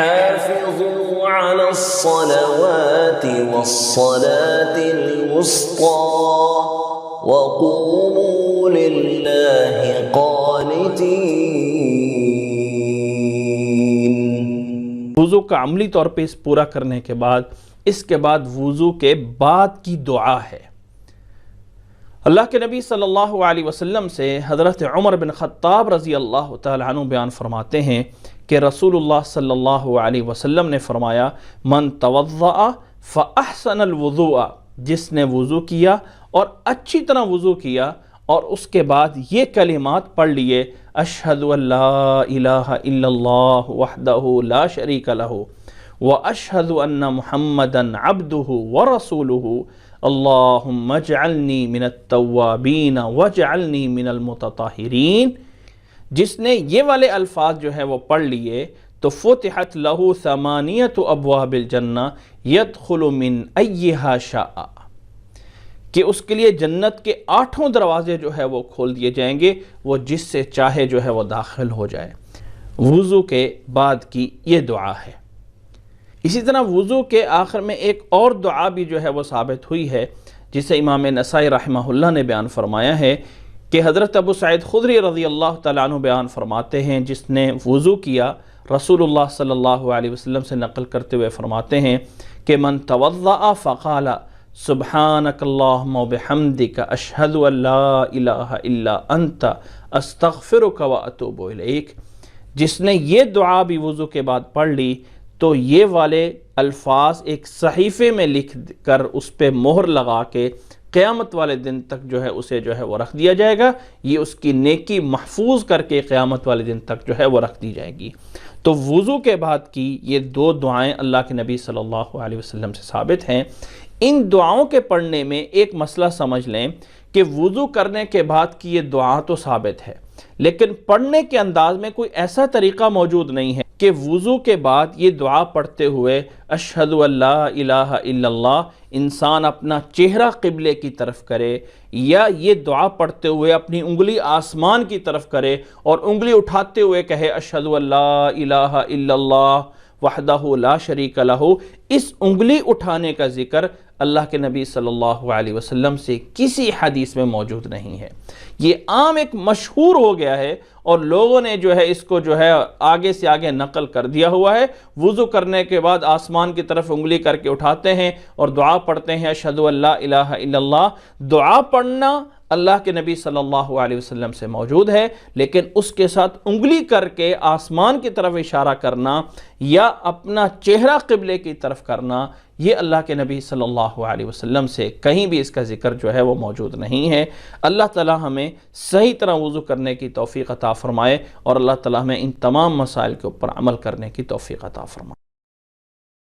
حافظوا على الصلوات والصلاة الوسطى وقوموا لله قانتين۔ وضو کا عملی طور پہ اس پورا کرنے کے بعد اس کے بعد وضو کے بعد کی دعا ہے۔ اللہ کے نبی صلی اللہ علیہ وسلم سے حضرت عمر بن خطاب رضی اللہ تعالیٰ عنہ بیان فرماتے ہیں کہ رسول اللہ صلی اللہ علیہ وسلم نے فرمایا من توضأ فاحسن الوضوء، جس نے وضو کیا اور اچھی طرح وضو کیا اور اس کے بعد یہ کلمات پڑھ لیے اشہد ان لا الہ الا اللہ وحدہ لا شریک لہ واشہد ان محمدا عبدہ ورسولہ اللہم اجعلنی من التوابین واجعلنی من المتطہرین، جس نے یہ والے الفاظ جو ہے وہ پڑھ لیے تو فتحت لہ ثمانیۃ ابواب الجنہ یدخل من ایہا شاء، کہ اس کے لیے جنت کے 8 دروازے جو ہے وہ کھول دیے جائیں گے، وہ جس سے چاہے جو ہے وہ داخل ہو جائے۔ وضو کے بعد کی یہ دعا ہے۔ اسی طرح وضو کے آخر میں ایک اور دعا بھی جو ہے وہ ثابت ہوئی ہے، جسے امام نسائی رحمہ اللہ نے بیان فرمایا ہے کہ حضرت ابو سعید خدری رضی اللہ تعالیٰ عنہ بیان فرماتے ہیں جس نے وضو کیا رسول اللہ صلی اللہ علیہ وسلم سے نقل کرتے ہوئے فرماتے ہیں کہ من توضأ فقال سبحانک اللہم وبحمدک اشہد ان لا الہ الا انت استغفرک واتوب الیک، جس نے یہ دعا بھی وضو کے بعد پڑھ لی تو یہ والے الفاظ ایک صحیفے میں لکھ کر اس پہ مہر لگا کے قیامت والے دن تک جو ہے اسے جو ہے وہ رکھ دیا جائے گا، یہ اس کی نیکی محفوظ کر کے قیامت والے دن تک جو ہے وہ رکھ دی جائے گی۔ تو وضو کے بعد کی یہ 2 دعائیں اللہ کے نبی صلی اللہ علیہ وسلم سے ثابت ہیں۔ ان دعاؤں کے پڑھنے میں ایک مسئلہ سمجھ لیں کہ وضو کرنے کے بعد کی یہ دعا تو ثابت ہے، لیکن پڑھنے کے انداز میں کوئی ایسا طریقہ موجود نہیں ہے کہ وضو کے بعد یہ دعا پڑھتے ہوئے اشہد ان لا الہ الا اللہ انسان اپنا چہرہ قبلے کی طرف کرے، یا یہ دعا پڑھتے ہوئے اپنی انگلی آسمان کی طرف کرے اور انگلی اٹھاتے ہوئے کہے اشہد ان لا الہ الا اللہ وحدہ لا شریک لہ۔ اس انگلی اٹھانے کا ذکر اللہ کے نبی صلی اللہ علیہ وسلم سے کسی حدیث میں موجود نہیں ہے۔ یہ عام ایک مشہور ہو گیا ہے اور لوگوں نے جو ہے اس کو جو ہے آگے سے آگے نقل کر دیا ہوا ہے۔ وضو کرنے کے بعد آسمان کی طرف انگلی کر کے اٹھاتے ہیں اور دعا پڑھتے ہیں اشہد ان لا الہ الا اللہ۔ دعا پڑھنا اللہ کے نبی صلی اللہ علیہ وسلم سے موجود ہے، لیکن اس کے ساتھ انگلی کر کے آسمان کی طرف اشارہ کرنا یا اپنا چہرہ قبلے کی طرف کرنا، یہ اللہ کے نبی صلی اللہ علیہ وسلم سے کہیں بھی اس کا ذکر جو ہے وہ موجود نہیں ہے۔ اللہ تعالی ہمیں صحیح طرح وضو کرنے کی توفیق عطا فرمائے اور اللہ تعالی ہمیں ان تمام مسائل کے اوپر عمل کرنے کی توفیق عطا فرمائے۔